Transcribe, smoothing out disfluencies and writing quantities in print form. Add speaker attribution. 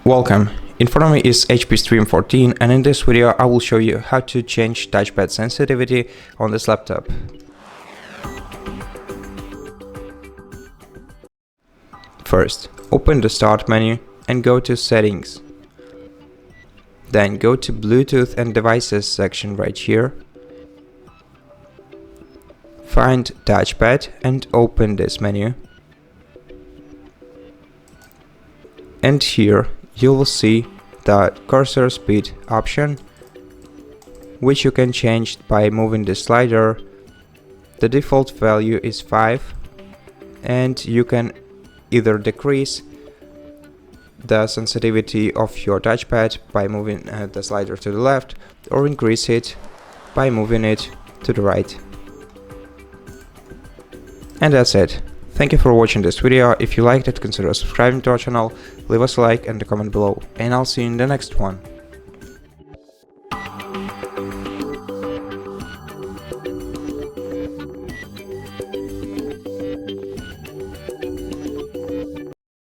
Speaker 1: Welcome. In front of me is HP Stream 14, and in this video I will show you how to change touchpad sensitivity on this laptop. First, open the Start menu and go to Settings. Then go to Bluetooth and Devices section right here. Find Touchpad and open this menu. And here you will see the cursor speed option, which you can change by moving the slider. The default value is 5, and you can either decrease the sensitivity of your touchpad by moving the slider to the left, or increase it by moving it to the right. And that's it. Thank you for watching this video. If you liked it, consider subscribing to our channel, leave us a like and a comment below, and I'll see you in the next one.